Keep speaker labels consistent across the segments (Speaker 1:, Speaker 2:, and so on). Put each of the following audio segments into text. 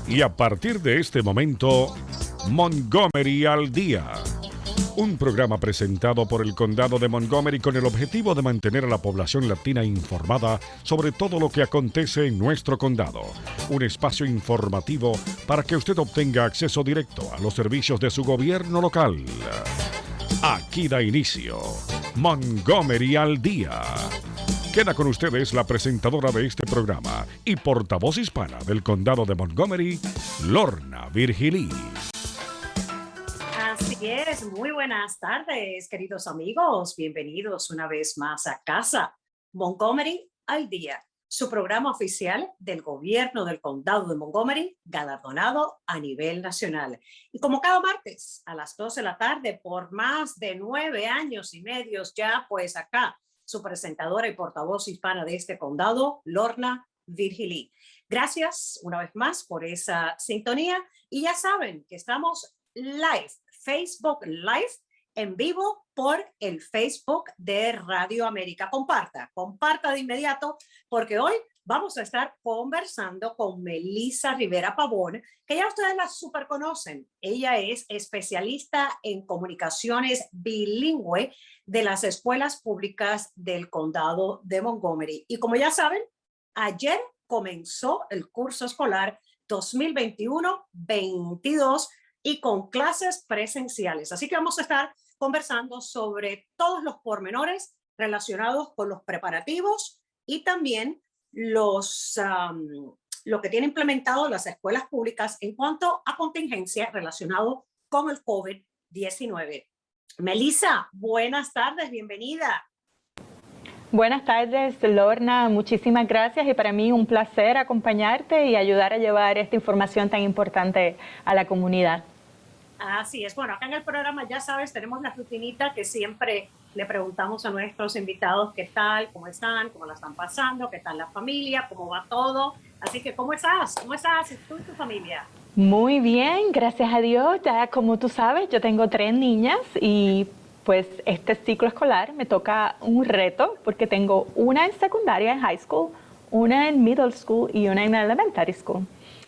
Speaker 1: Y a partir de este momento, Montgomery al Día. Un programa presentado por el Condado de Montgomery con el objetivo de mantener a la población latina informada sobre todo lo que acontece en nuestro condado. Un espacio informativo para que usted obtenga acceso directo a los servicios de su gobierno local. Aquí da inicio Montgomery al Día. Queda con ustedes la presentadora de este programa y portavoz hispana del Condado de Montgomery, Lorna Virgilí.
Speaker 2: Así es, muy buenas tardes, queridos amigos. Bienvenidos una vez más a casa. Montgomery al Día, su programa oficial del gobierno del Condado de Montgomery, galardonado a nivel nacional. Y como cada martes a las 12 de la tarde, por más de 9 años y medio ya, pues acá, su presentadora y portavoz hispana de este condado, Lorna Virgilí. Gracias una vez más por esa sintonía. Y ya saben que estamos live, Facebook Live, en vivo por el Facebook de Radio América. Comparta de inmediato, porque hoy vamos a estar conversando con Melissa Rivera Pavón, que ya ustedes la super conocen. Ella es especialista en comunicaciones bilingüe de las escuelas públicas del condado de Montgomery. Y como ya saben, ayer comenzó el curso escolar 2021-22 y con clases presenciales. Así que vamos a estar conversando sobre todos los pormenores relacionados con los preparativos y también lo que tienen implementado las escuelas públicas en cuanto a contingencia relacionado con el COVID-19. Melissa, buenas tardes, bienvenida.
Speaker 3: Buenas tardes, Lorna, muchísimas gracias y para mí un placer acompañarte y ayudar a llevar esta información tan importante a la comunidad.
Speaker 2: Así es, bueno, acá en el programa ya sabes, tenemos la rutinita que siempre le preguntamos a nuestros invitados qué tal, cómo están, cómo la están pasando, qué tal la familia, cómo va todo. Así que, ¿cómo estás? ¿Cómo estás tú y tu familia?
Speaker 3: Muy bien, gracias a Dios. Ya como tú sabes, yo tengo 3 niñas y pues este ciclo escolar me toca un reto porque tengo una en secundaria, en high school, una en middle school y una en elementary school.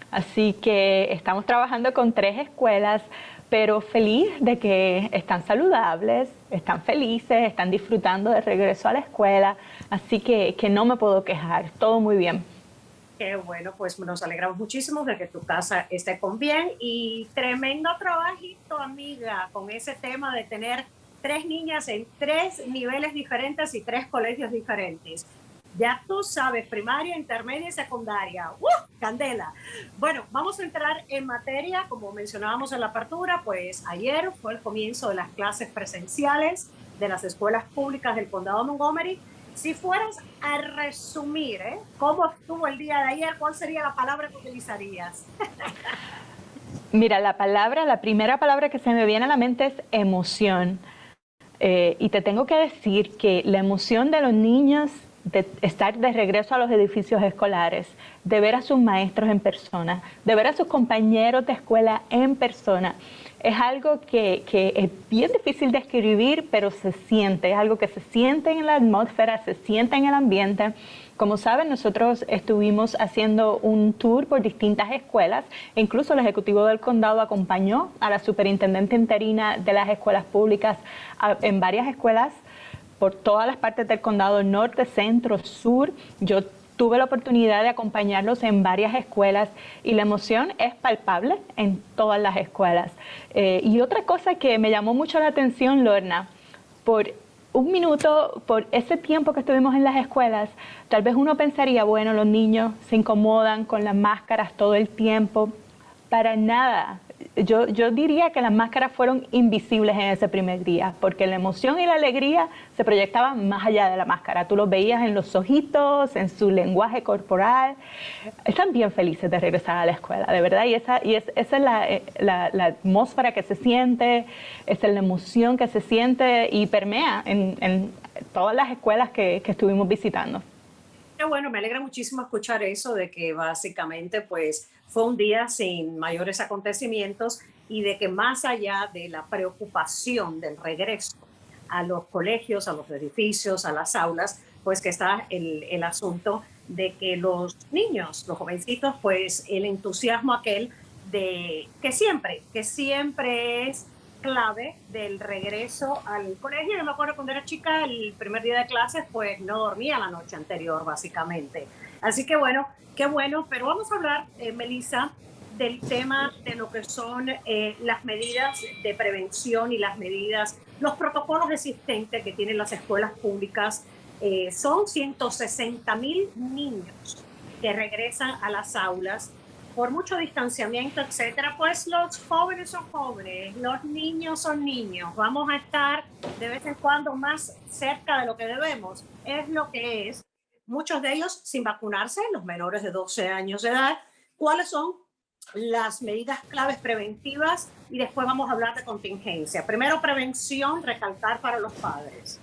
Speaker 3: Así que estamos trabajando con 3 escuelas, pero feliz de que están saludables, están felices, están disfrutando del regreso a la escuela, así que no me puedo quejar, todo muy bien.
Speaker 2: Qué bueno, pues nos alegramos muchísimo de que tu casa esté con bien y tremendo trabajito, amiga, con ese tema de tener 3 niñas en 3 niveles diferentes y 3 colegios diferentes. Ya tú sabes, primaria, intermedia y secundaria. ¡Candela! Bueno, vamos a entrar en materia. Como mencionábamos en la apertura, pues ayer fue el comienzo de las clases presenciales de las escuelas públicas del condado de Montgomery. Si fueras a resumir, cómo estuvo el día de ayer, ¿cuál sería la palabra que utilizarías?
Speaker 3: Mira, la primera palabra que se me viene a la mente es emoción. Y te tengo que decir que la emoción de los niños de estar de regreso a los edificios escolares, de ver a sus maestros en persona, de ver a sus compañeros de escuela en persona, es algo que es bien difícil de escribir, pero se siente, es algo que se siente en la atmósfera, se siente en el ambiente. Como saben, nosotros estuvimos haciendo un tour por distintas escuelas, e incluso el ejecutivo del condado acompañó a la superintendente interina de las escuelas públicas en varias escuelas por todas las partes del condado, norte, centro, sur. Yo tuve la oportunidad de acompañarlos en varias escuelas y la emoción es palpable en todas las escuelas. Y otra cosa que me llamó mucho la atención, Lorna, por un minuto, por ese tiempo que estuvimos en las escuelas, tal vez uno pensaría, bueno, los niños se incomodan con las máscaras todo el tiempo. Para nada. Yo diría que las máscaras fueron invisibles en ese primer día, porque la emoción y la alegría se proyectaban más allá de la máscara. Tú los veías en los ojitos, en su lenguaje corporal. Están bien felices de regresar a la escuela, de verdad. Y esa es la atmósfera que se siente, esa es la emoción que se siente y permea en todas las escuelas que estuvimos visitando.
Speaker 2: Qué bueno, me alegra muchísimo escuchar eso de que básicamente pues fue un día sin mayores acontecimientos y de que más allá de la preocupación del regreso a los colegios, a los edificios, a las aulas, pues que está el asunto de que los niños, los jovencitos, pues el entusiasmo aquel de que siempre es clave del regreso al colegio. Yo me acuerdo cuando era chica, el primer día de clases, pues no dormía la noche anterior, básicamente. Así que bueno, qué bueno, pero vamos a hablar, Melissa, del tema de lo que son las medidas de prevención y los protocolos existentes que tienen las escuelas públicas. Son 160,000 niños que regresan a las aulas por mucho distanciamiento, etcétera. Pues los jóvenes son jóvenes, los niños son niños. Vamos a estar de vez en cuando más cerca de lo que debemos. Es lo que es. Muchos de ellos sin vacunarse, los menores de 12 años de edad. ¿Cuáles son las medidas claves preventivas? Y después vamos a hablar de contingencia. Primero, prevención, recalcar para los padres.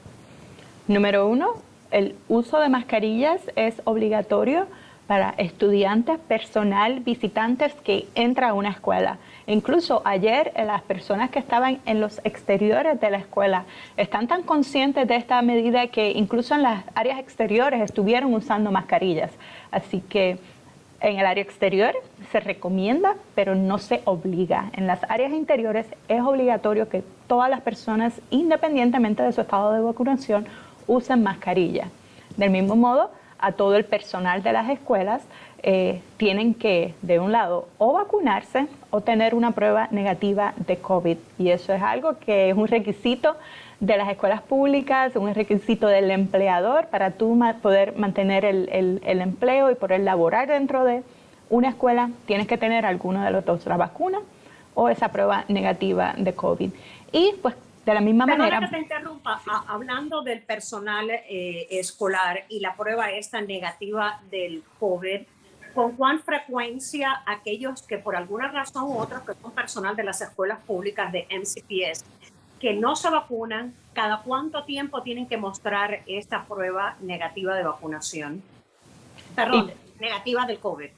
Speaker 3: Número 1, el uso de mascarillas es obligatorio para estudiantes, personal, visitantes que entran a una escuela. Incluso ayer las personas que estaban en los exteriores de la escuela están tan conscientes de esta medida que incluso en las áreas exteriores estuvieron usando mascarillas. Así que en el área exterior se recomienda, pero no se obliga. En las áreas interiores es obligatorio que todas las personas, independientemente de su estado de vacunación, usen mascarilla. Del mismo modo, a todo el personal de las escuelas tienen que, de un lado, o vacunarse o tener una prueba negativa de COVID. Y eso es algo que es un requisito de las escuelas públicas, un requisito del empleador para tú poder mantener el empleo y poder laborar dentro de una escuela. Tienes que tener alguno de los dos, la vacuna o esa prueba negativa de COVID. Y pues de la misma manera.
Speaker 2: Que te interrumpa, hablando del personal escolar y la prueba esta negativa del COVID, ¿con cuán frecuencia aquellos que por alguna razón u otra, que son personal de las escuelas públicas de MCPS, que no se vacunan, cada cuánto tiempo tienen que mostrar esta prueba negativa de vacunación? Perdón, negativa del COVID.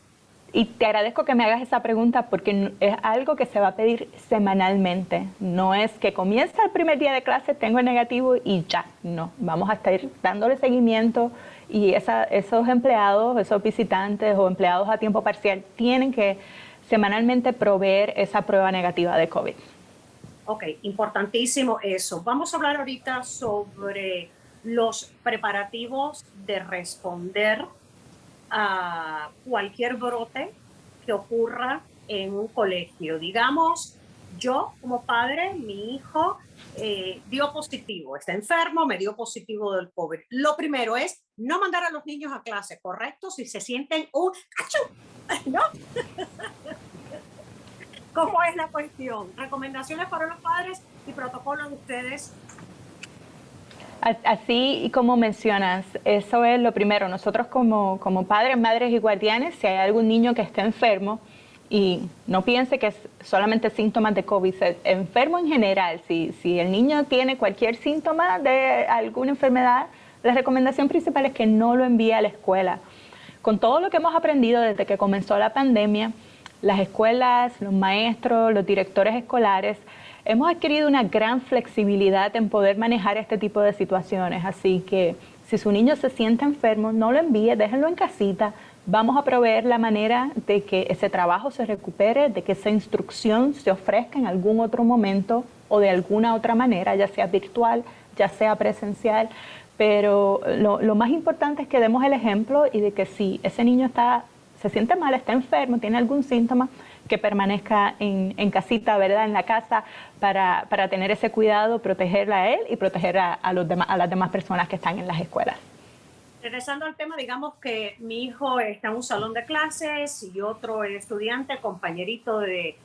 Speaker 3: Y te agradezco que me hagas esa pregunta porque es algo que se va a pedir semanalmente. No es que comienza el primer día de clase, tengo el negativo y ya. No, vamos a estar dándole seguimiento y esos empleados, esos visitantes o empleados a tiempo parcial tienen que semanalmente proveer esa prueba negativa de COVID.
Speaker 2: Ok, importantísimo eso. Vamos a hablar ahorita sobre los preparativos de responder a cualquier brote que ocurra en un colegio. Digamos, yo como padre, mi hijo dio positivo, está enfermo, me dio positivo del COVID. Lo primero es no mandar a los niños a clase, ¿correcto? Si se sienten un ¡achú! ¿No? ¿Cómo es la cuestión? Recomendaciones para los padres y protocolos de ustedes.
Speaker 3: Así como mencionas, eso es lo primero. Nosotros como padres, madres y guardianes, si hay algún niño que esté enfermo, y no piense que es solamente síntomas de COVID, enfermo en general, si el niño tiene cualquier síntoma de alguna enfermedad, la recomendación principal es que no lo envíe a la escuela. Con todo lo que hemos aprendido desde que comenzó la pandemia, las escuelas, los maestros, los directores escolares, hemos adquirido una gran flexibilidad en poder manejar este tipo de situaciones, así que si su niño se siente enfermo, no lo envíe, déjenlo en casita. Vamos a proveer la manera de que ese trabajo se recupere, de que esa instrucción se ofrezca en algún otro momento o de alguna otra manera, ya sea virtual, ya sea presencial, pero lo más importante es que demos el ejemplo y de que si ese niño se siente mal, está enfermo, tiene algún síntoma, que permanezca en casita, ¿verdad? En la casa para tener ese cuidado, protegerla a él y proteger a las demás personas que están en las escuelas.
Speaker 2: Regresando al tema, digamos que mi hijo está en un salón de clases y otro estudiante, compañerito de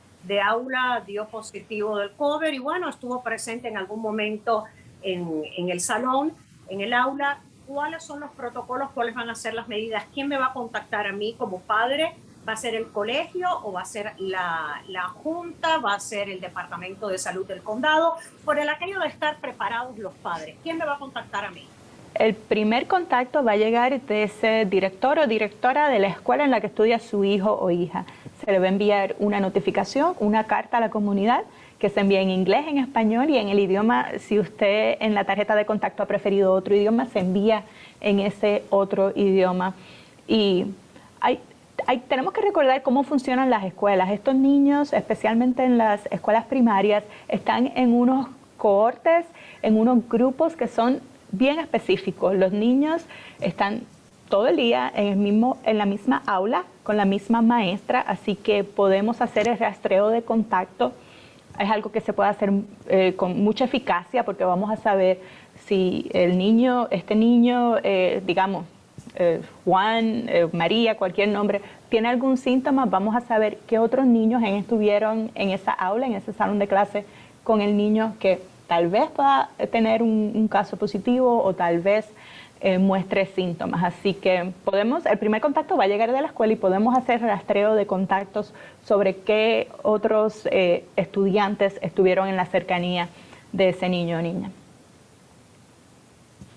Speaker 2: aula, dio positivo del COVID y bueno, estuvo presente en algún momento en el salón, en el aula. ¿Cuáles son los protocolos? ¿Cuáles van a ser las medidas? ¿Quién me va a contactar a mí como padre? ¿Va a ser el colegio o va a ser la junta? ¿Va a ser el departamento de salud del condado? Por el aquello de estar preparados los padres, ¿quién me va a contactar a mí?
Speaker 3: El primer contacto va a llegar de ese director o directora de la escuela en la que estudia su hijo o hija. Se le va a enviar una notificación, una carta a la comunidad que se envía en inglés, en español y en el idioma. Si usted en la tarjeta de contacto ha preferido otro idioma, se envía en ese otro idioma. Y tenemos que recordar cómo funcionan las escuelas. Estos niños, especialmente en las escuelas primarias, están en unos cohortes, en unos grupos que son bien específicos. Los niños están todo el día en la misma aula, con la misma maestra, así que podemos hacer el rastreo de contacto. Es algo que se puede hacer con mucha eficacia porque vamos a saber si este niño, digamos, Juan, María, cualquier nombre, tiene algún síntoma, vamos a saber qué otros niños estuvieron en esa aula, en ese salón de clase, con el niño que tal vez pueda tener un caso positivo o tal vez muestre síntomas. Así que el primer contacto va a llegar de la escuela y podemos hacer rastreo de contactos sobre qué otros estudiantes estuvieron en la cercanía de ese niño o niña.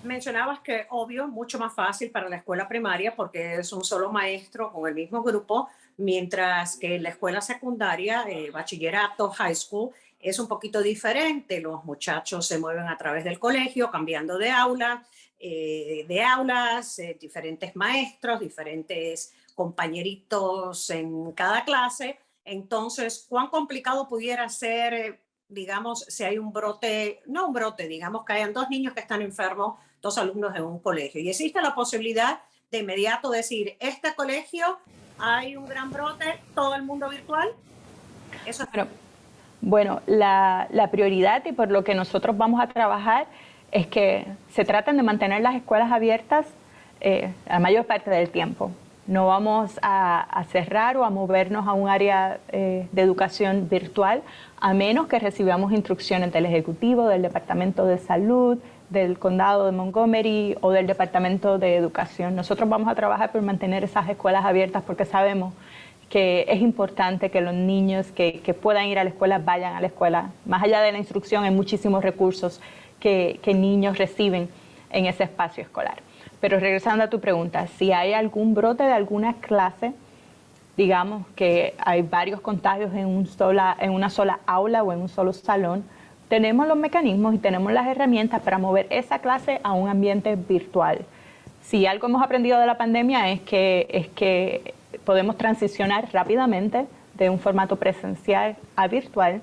Speaker 2: Mencionabas que, obvio, mucho más fácil para la escuela primaria porque es un solo maestro con el mismo grupo, mientras que en la escuela secundaria, bachillerato, high school, es un poquito diferente. Los muchachos se mueven a través del colegio, cambiando de aulas, diferentes maestros, diferentes compañeritos en cada clase. Entonces, ¿cuán complicado pudiera ser, digamos, si hay un brote, no un brote, digamos que hayan 2 niños que están enfermos, 2 alumnos en un colegio, y existe la posibilidad de inmediato decir, este colegio hay un gran brote, todo el mundo virtual? Eso es...
Speaker 3: Bueno, la prioridad y por lo que nosotros vamos a trabajar es que se traten de mantener las escuelas abiertas la mayor parte del tiempo. No vamos a cerrar o a movernos a un área de educación virtual a menos que recibamos instrucciones del Ejecutivo, del Departamento de Salud, del Condado de Montgomery o del Departamento de Educación. Nosotros vamos a trabajar por mantener esas escuelas abiertas porque sabemos que es importante que los niños que puedan ir a la escuela vayan a la escuela. Más allá de la instrucción, hay muchísimos recursos que niños reciben en ese espacio escolar. Pero regresando a tu pregunta, si hay algún brote de alguna clase, digamos que hay varios contagios en una sola aula o en un solo salón, tenemos los mecanismos y tenemos las herramientas para mover esa clase a un ambiente virtual. Si algo hemos aprendido de la pandemia es que podemos transicionar rápidamente de un formato presencial a virtual,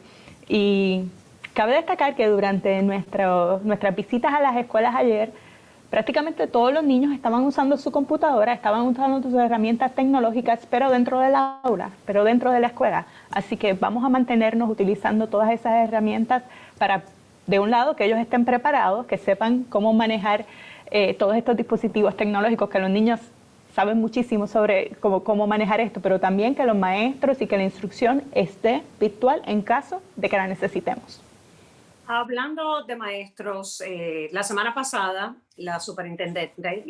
Speaker 3: y cabe destacar que durante nuestras visitas a las escuelas ayer, prácticamente todos los niños estaban usando su computadora, estaban usando sus herramientas tecnológicas, pero dentro del aula, pero dentro de la escuela. Así que vamos a mantenernos utilizando todas esas herramientas para, de un lado, que ellos estén preparados, que sepan cómo manejar todos estos dispositivos tecnológicos, que los niños saben muchísimo sobre cómo manejar esto, pero también que los maestros y que la instrucción esté virtual en caso de que la necesitemos.
Speaker 2: Hablando de maestros, la semana pasada la superintendente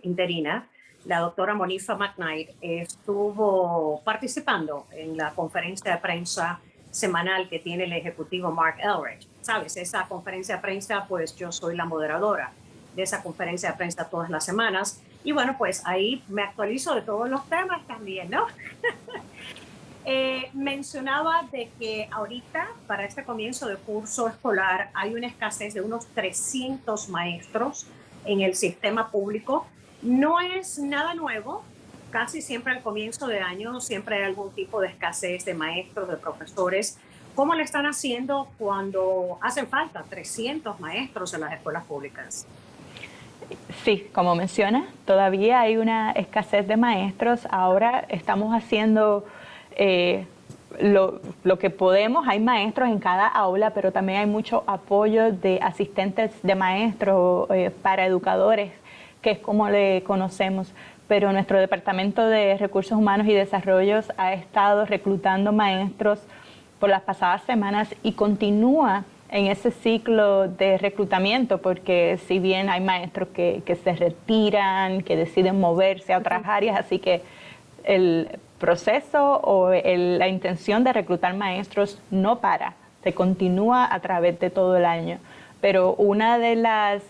Speaker 2: interina, la doctora Monifa McKnight, estuvo participando en la conferencia de prensa semanal que tiene el ejecutivo Mark Elrich. Sabes, esa conferencia de prensa, pues yo soy la moderadora de esa conferencia de prensa todas las semanas. Y bueno, pues ahí me actualizo de todos los temas también, ¿no? Mencionaba de que ahorita, para este comienzo de curso escolar, hay una escasez de unos 300 maestros en el sistema público. No es nada nuevo. Casi siempre al comienzo de año siempre hay algún tipo de escasez de maestros, de profesores. ¿Cómo le están haciendo cuando hacen falta 300 maestros en las escuelas públicas?
Speaker 3: Sí, como menciona, todavía hay una escasez de maestros. Ahora estamos haciendo lo que podemos. Hay maestros en cada aula, pero también hay mucho apoyo de asistentes de maestros, para educadores, que es como le conocemos. Pero nuestro Departamento de Recursos Humanos y Desarrollos ha estado reclutando maestros por las pasadas semanas y continúa en ese ciclo de reclutamiento, porque si bien hay maestros que se retiran, que deciden moverse a otras áreas, así que el proceso o la intención de reclutar maestros no para, se continúa a través de todo el año. Pero una de las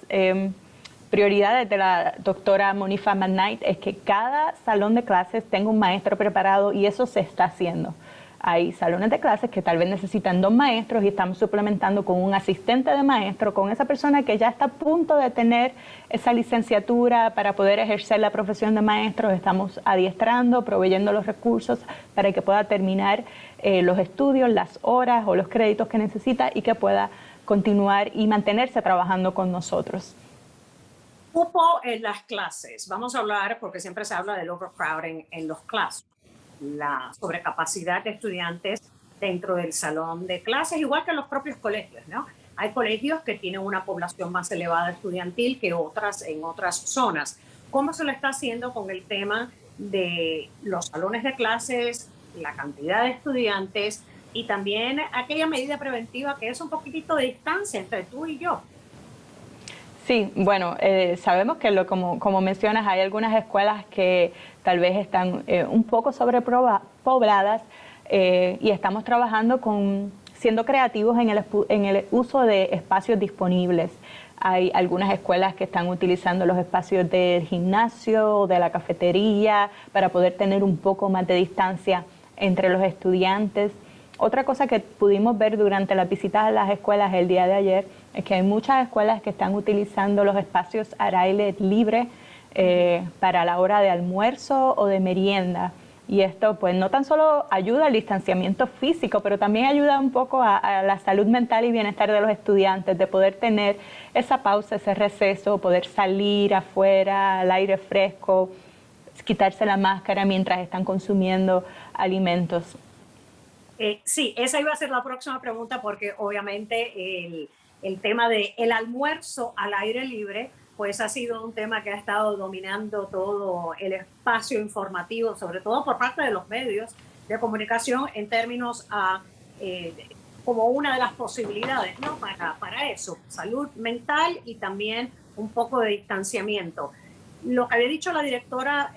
Speaker 3: prioridades de la doctora Monifa McKnight es que cada salón de clases tenga un maestro preparado, y eso se está haciendo. Hay salones de clases que tal vez necesitan 2 maestros y estamos suplementando con un asistente de maestro, con esa persona que ya está a punto de tener esa licenciatura para poder ejercer la profesión de maestros. Estamos adiestrando, proveyendo los recursos para que pueda terminar los estudios, las horas o los créditos que necesita y que pueda continuar y mantenerse trabajando con nosotros.
Speaker 2: Cupo en las clases. Vamos a hablar, porque siempre se habla del overcrowding en los clases, la sobrecapacidad de estudiantes dentro del salón de clases, igual que en los propios colegios, ¿no? Hay colegios que tienen una población más elevada estudiantil que otras en otras zonas. ¿Cómo se lo está haciendo con el tema de los salones de clases, la cantidad de estudiantes y también aquella medida preventiva que es un poquitito de distancia entre tú y yo?
Speaker 3: Sí, bueno, sabemos que como mencionas, hay algunas escuelas que tal vez están un poco sobrepobladas y estamos trabajando siendo creativos en el uso de espacios disponibles. Hay algunas escuelas que están utilizando los espacios del gimnasio o de la cafetería para poder tener un poco más de distancia entre los estudiantes. Otra cosa que pudimos ver durante las visitas a las escuelas el día de ayer es que hay muchas escuelas que están utilizando los espacios al aire libre para la hora de almuerzo o de merienda. Y esto pues no tan solo ayuda al distanciamiento físico, pero también ayuda un poco a la salud mental y bienestar de los estudiantes, de poder tener esa pausa, ese receso, poder salir afuera al aire fresco, quitarse la máscara mientras están consumiendo alimentos.
Speaker 2: Sí, esa iba a ser la próxima pregunta porque obviamente el tema del almuerzo al aire libre pues ha sido un tema que ha estado dominando todo el espacio informativo, sobre todo por parte de los medios de comunicación en términos como una de las posibilidades, ¿no? Para eso, salud mental y también un poco de distanciamiento. Lo que había dicho la directora,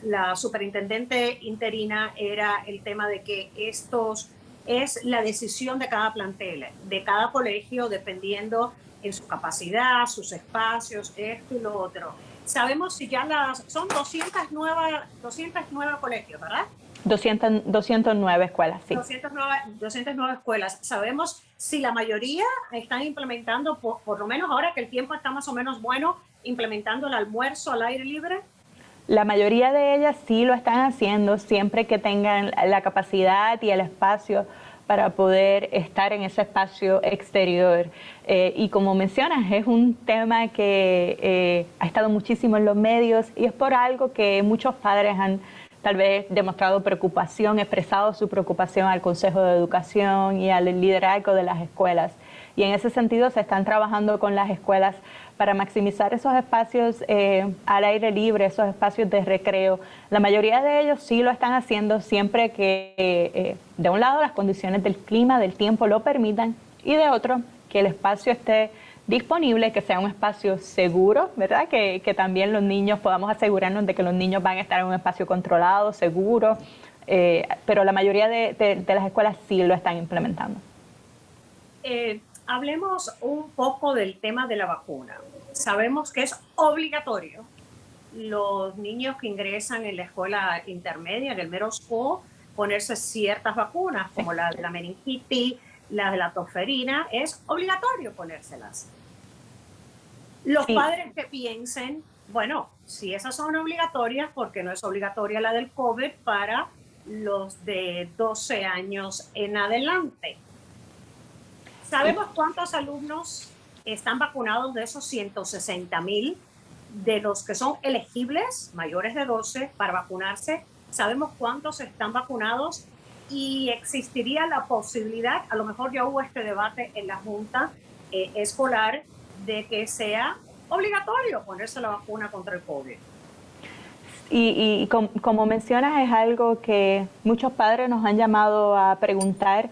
Speaker 2: la superintendente interina, era el tema de que estos es la decisión de cada plantel, de cada colegio, dependiendo en su capacidad, sus espacios, esto y lo otro. Sabemos si ya son 209 colegios, ¿verdad?
Speaker 3: 209 escuelas, sí.
Speaker 2: 209 escuelas. ¿Sabemos si la mayoría están implementando, por lo menos ahora que el tiempo está más o menos bueno, implementando el almuerzo al aire libre?
Speaker 3: La mayoría de ellas sí lo están haciendo, siempre que tengan la capacidad y el espacio para poder estar en ese espacio exterior. Y como mencionas, es un tema que ha estado muchísimo en los medios y es por algo que muchos padres han tal vez demostrado preocupación, expresado su preocupación al Consejo de Educación y al liderazgo de las escuelas. Y en ese sentido se están trabajando con las escuelas para maximizar esos espacios al aire libre, esos espacios de recreo. La mayoría de ellos sí lo están haciendo siempre que, de un lado, las condiciones del clima, del tiempo lo permitan, y de otro, que el espacio esté disponible, que sea un espacio seguro, ¿verdad? Que también los niños podamos asegurarnos de que los niños van a estar en un espacio controlado, seguro, pero la mayoría de las escuelas sí lo están implementando.
Speaker 2: Hablemos un poco del tema de la vacuna. Sabemos que es obligatorio los niños que ingresan en la escuela intermedia, en el middle school, ponerse ciertas vacunas, como la de la meningitis, la de la tosferina, es obligatorio ponérselas. Los padres que piensen, bueno, si esas son obligatorias, ¿por qué no es obligatoria la del COVID para los de 12 años en adelante? ¿Sabemos cuántos alumnos están vacunados de esos 160,000 de los que son elegibles, mayores de 12, para vacunarse? ¿Sabemos cuántos están vacunados? Y existiría la posibilidad, a lo mejor ya hubo este debate en la Junta Escolar, de que sea obligatorio ponerse la vacuna contra el COVID.
Speaker 3: Y como mencionas, es algo que muchos padres nos han llamado a preguntar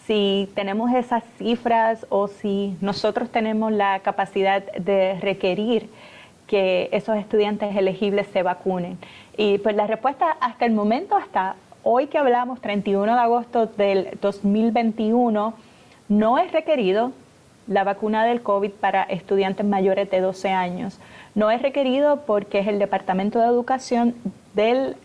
Speaker 3: si tenemos esas cifras o si nosotros tenemos la capacidad de requerir que esos estudiantes elegibles se vacunen. Y pues la respuesta hasta el momento, hasta hoy que hablamos, 31 de agosto del 2021, no es requerido la vacuna del COVID para estudiantes mayores de 12 años. No es requerido porque es el Departamento de Educación de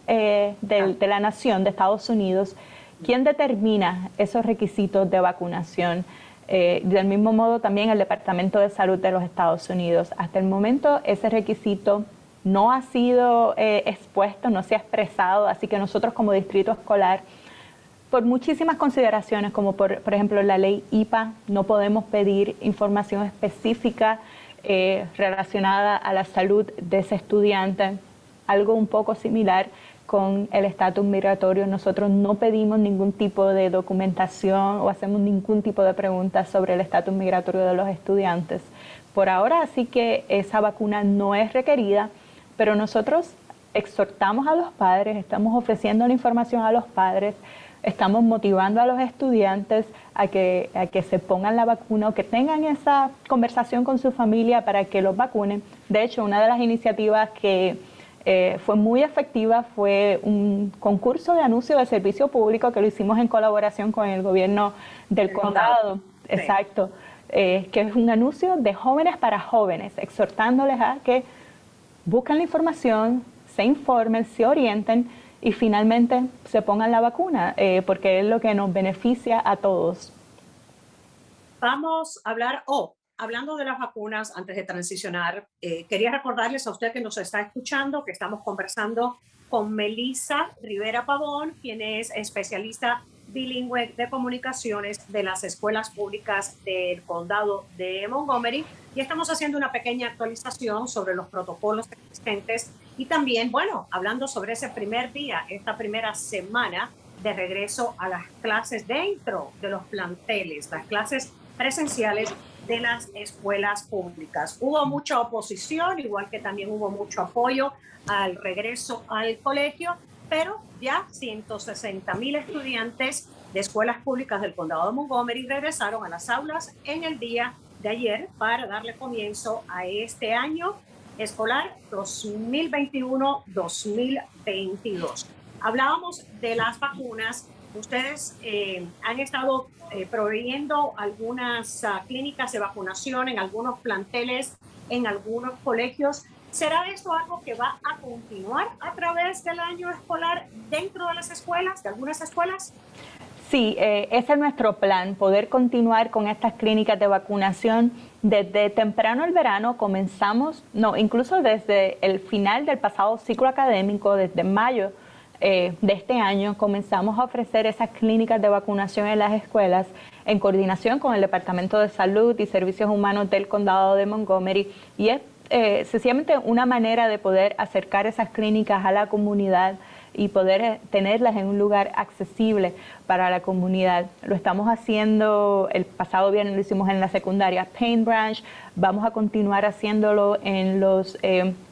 Speaker 3: la Nación de Estados Unidos ¿Quién determina esos requisitos de vacunación? Del mismo modo también el Departamento de Salud de los Estados Unidos. Hasta el momento ese requisito no ha sido expuesto, no se ha expresado, así que nosotros como distrito escolar, por muchísimas consideraciones, como por ejemplo la ley IPA, no podemos pedir información específica relacionada a la salud de ese estudiante. Algo un poco similar con el estatus migratorio. Nosotros no pedimos ningún tipo de documentación o hacemos ningún tipo de preguntas sobre el estatus migratorio de los estudiantes. Por ahora, así que esa vacuna no es requerida, pero nosotros exhortamos a los padres, estamos ofreciendo la información a los padres, estamos motivando a los estudiantes a que se pongan la vacuna o que tengan esa conversación con su familia para que los vacunen. De hecho, una de las iniciativas que fue muy efectiva fue un concurso de anuncio de servicio público que lo hicimos en colaboración con el gobierno del condado. Sí. Exacto, que es un anuncio de jóvenes para jóvenes, exhortándoles a que busquen la información, se informen, se orienten y finalmente se pongan la vacuna, porque es lo que nos beneficia a todos.
Speaker 2: Vamos a hablar, hablando de las vacunas, antes de transicionar, quería recordarles a usted que nos está escuchando que estamos conversando con Melissa Rivera Pavón, quien es especialista bilingüe de comunicaciones de las escuelas públicas del condado de Montgomery, y estamos haciendo una pequeña actualización sobre los protocolos existentes y también, bueno, hablando sobre ese primer día, esta primera semana de regreso a las clases dentro de los planteles, las clases presenciales de las escuelas públicas. Hubo mucha oposición, igual que también hubo mucho apoyo al regreso al colegio, pero ya 160,000 estudiantes de escuelas públicas del condado de Montgomery regresaron a las aulas en el día de ayer para darle comienzo a este año escolar 2021-2022. Hablábamos de las vacunas. Ustedes han estado proveyendo algunas clínicas de vacunación en algunos planteles, en algunos colegios. ¿Será esto algo que va a continuar a través del año escolar dentro de las escuelas, de algunas escuelas?
Speaker 3: Sí, ese es nuestro plan, poder continuar con estas clínicas de vacunación. Desde temprano el verano incluso desde el final del pasado ciclo académico, desde mayo de este año, comenzamos a ofrecer esas clínicas de vacunación en las escuelas en coordinación con el Departamento de Salud y Servicios Humanos del Condado de Montgomery, y es sencillamente una manera de poder acercar esas clínicas a la comunidad y poder tenerlas en un lugar accesible para la comunidad. Lo estamos haciendo, el pasado viernes lo hicimos en la secundaria Paint Branch, vamos a continuar haciéndolo en los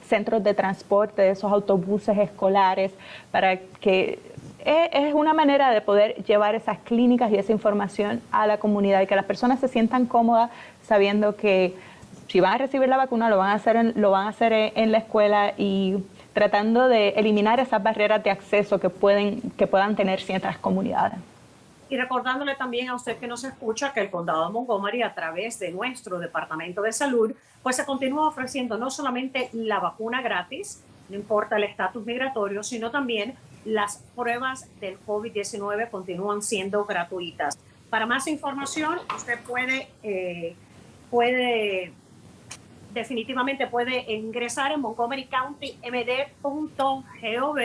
Speaker 3: centros de transporte, de esos autobuses escolares, para que es una manera de poder llevar esas clínicas y esa información a la comunidad y que las personas se sientan cómodas sabiendo que si van a recibir la vacuna lo van a hacer en la escuela, y tratando de eliminar esas barreras de acceso que puedan tener ciertas comunidades.
Speaker 2: Y recordándole también a usted que nos escucha que el condado de Montgomery, a través de nuestro Departamento de Salud, pues se continúa ofreciendo no solamente la vacuna gratis, no importa el estatus migratorio, sino también las pruebas del COVID-19 continúan siendo gratuitas. Para más información, usted definitivamente puede ingresar en montgomerycountymd.gov,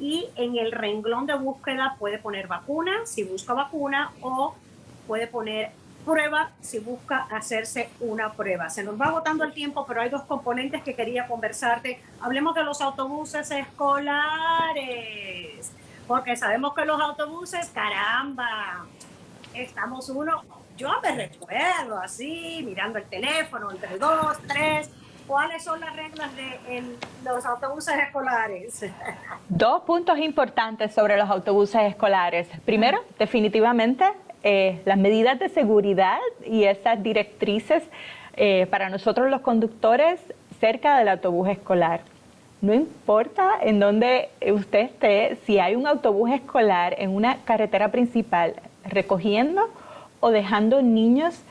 Speaker 2: y en el renglón de búsqueda puede poner vacuna si busca vacuna, o puede poner prueba si busca hacerse una prueba. Se nos va agotando el tiempo, pero hay dos componentes que quería conversarte. Hablemos de los autobuses escolares, porque sabemos que los autobuses, caramba, yo me recuerdo así, mirando el teléfono, entre 2, 3. ¿Cuáles son las reglas de los autobuses escolares?
Speaker 3: Dos puntos importantes sobre los autobuses escolares. Primero, definitivamente, las medidas de seguridad y esas directrices para nosotros los conductores cerca del autobús escolar. No importa en dónde usted esté, si hay un autobús escolar en una carretera principal recogiendo o dejando niños,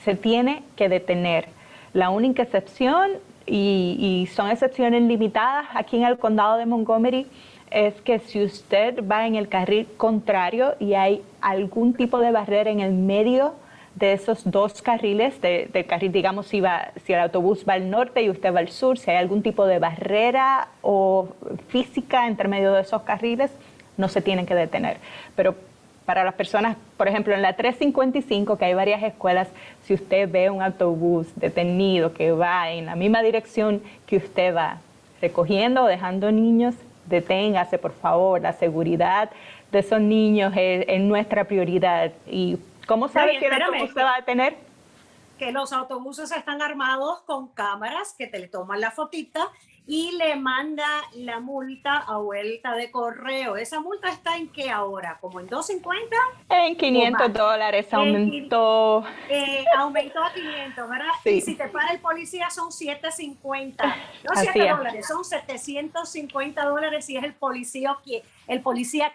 Speaker 3: se tiene que detener. La única excepción, y son excepciones limitadas aquí en el condado de Montgomery, es que si usted va en el carril contrario y hay algún tipo de barrera en el medio de esos dos carriles, del carril, digamos, si el autobús va al norte y usted va al sur, si hay algún tipo de barrera o física entre medio de esos carriles, no se tienen que detener. Pero para las personas, por ejemplo, en la 355, que hay varias escuelas, si usted ve un autobús detenido que va en la misma dirección que usted va, recogiendo o dejando niños, deténgase, por favor. La seguridad de esos niños es nuestra prioridad. ¿Y cómo sabe si el autobús se va a detener?
Speaker 2: Que los autobuses están armados con cámaras que te le toman la fotita y le manda la multa a vuelta de correo. ¿Esa multa está en qué ahora? ¿Como en $2.50?
Speaker 3: En $500 aumentó.
Speaker 2: Aumentó a 500, ¿verdad?
Speaker 3: Sí.
Speaker 2: Y si te para el policía son $7.50. No
Speaker 3: Así
Speaker 2: $7, son $750 si es el policía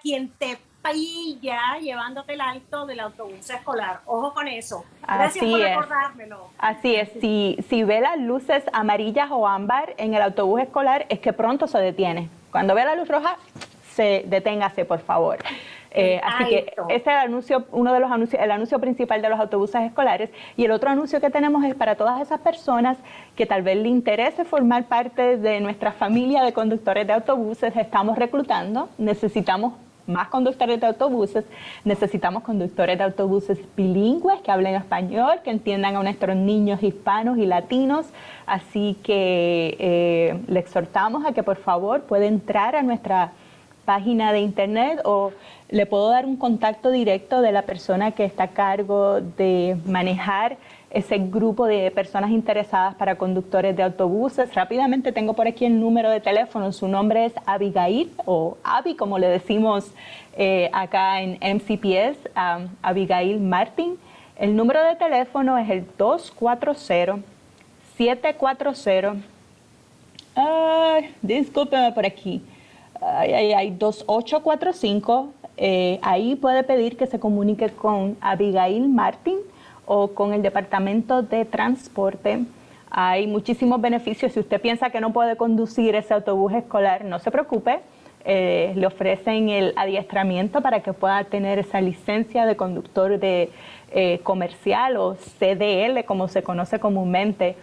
Speaker 2: quien te pilla llevándote el alto del autobús escolar. Ojo con eso. Gracias por recordármelo.
Speaker 3: Así es. Si ve las luces amarillas o ámbar en el autobús escolar, es que pronto se detiene. Cuando ve la luz roja, deténgase, por favor. Así que ese es el anuncio, uno de los anuncios, el anuncio principal de los autobuses escolares. Y el otro anuncio que tenemos es para todas esas personas que tal vez le interese formar parte de nuestra familia de conductores de autobuses. Estamos reclutando, necesitamos más conductores de autobuses, necesitamos conductores de autobuses bilingües que hablen español, que entiendan a nuestros niños hispanos y latinos, así que le exhortamos a que por favor pueda entrar a nuestra página de internet o le puedo dar un contacto directo de la persona que está a cargo de manejar ese grupo de personas interesadas para conductores de autobuses. Rápidamente tengo por aquí el número de teléfono. Su nombre es Abigail, o Abby, como le decimos acá en MCPS, Abigail Martin. El número de teléfono es el 240-740. Discúlpeme por aquí. 2845. Ahí puede pedir que se comunique con Abigail Martin o con el Departamento de Transporte. Hay muchísimos beneficios. Si usted piensa que no puede conducir ese autobús escolar, no se preocupe. Le ofrecen el adiestramiento para que pueda tener esa licencia de conductor de comercial o CDL, como se conoce comúnmente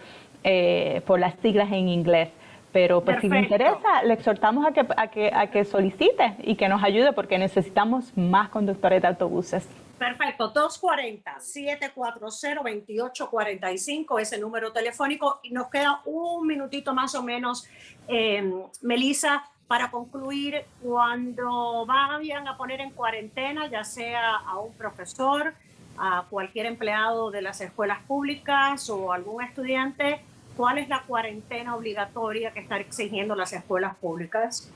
Speaker 3: por las siglas en inglés. Pero pues, si le interesa, le exhortamos a que solicite y que nos ayude porque necesitamos más conductores de autobuses.
Speaker 2: Perfecto, 240-740-2845 es el número telefónico y nos queda un minutito más o menos, Melissa, para concluir. Cuando vayan a poner en cuarentena, ya sea a un profesor, a cualquier empleado de las escuelas públicas o algún estudiante, ¿cuál es la cuarentena obligatoria que están exigiendo las escuelas públicas?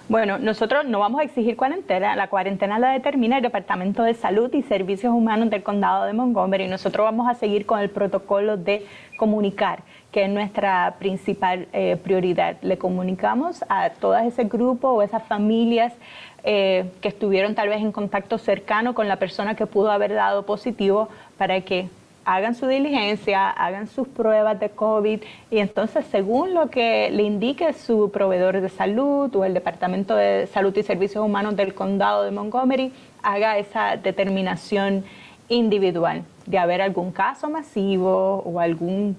Speaker 3: Bueno, nosotros no vamos a exigir cuarentena. La cuarentena la determina el Departamento de Salud y Servicios Humanos del Condado de Montgomery. Nosotros vamos a seguir con el protocolo de comunicar, que es nuestra principal prioridad. Le comunicamos a todo ese grupo o esas familias que estuvieron tal vez en contacto cercano con la persona que pudo haber dado positivo para que hagan su diligencia, hagan sus pruebas de COVID y entonces según lo que le indique su proveedor de salud o el Departamento de Salud y Servicios Humanos del Condado de Montgomery, haga esa determinación individual de haber algún caso masivo o algún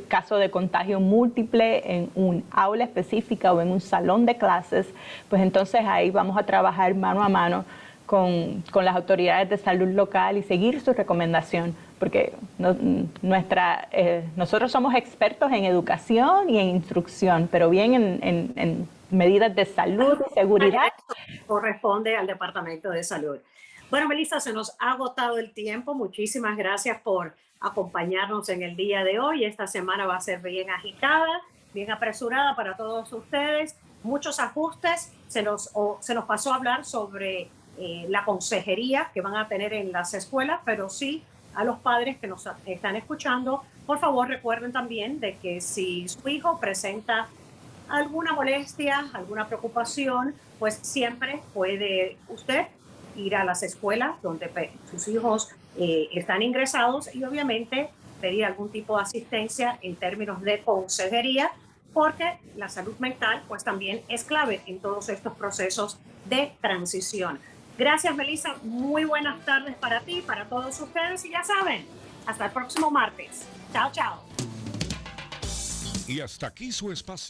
Speaker 3: caso de contagio múltiple en un aula específica o en un salón de clases, pues entonces ahí vamos a trabajar mano a mano con las autoridades de salud local y seguir su recomendación, porque nosotros somos expertos en educación y en instrucción, pero bien en medidas de salud y seguridad.
Speaker 2: Corresponde al Departamento de Salud. Bueno, Melissa, se nos ha agotado el tiempo. Muchísimas gracias por acompañarnos en el día de hoy. Esta semana va a ser bien agitada, bien apresurada para todos ustedes. Muchos ajustes. Se nos pasó a hablar sobre la consejería que van a tener en las escuelas, pero sí a los padres que nos están escuchando, por favor recuerden también de que si su hijo presenta alguna molestia, alguna preocupación, pues siempre puede usted ir a las escuelas donde sus hijos están ingresados y obviamente pedir algún tipo de asistencia en términos de consejería porque la salud mental pues también es clave en todos estos procesos de transición. Gracias, Melissa. Muy buenas tardes para ti, para todos ustedes, y ya saben, hasta el próximo martes. Chao, chao.
Speaker 1: Y hasta aquí su espacio.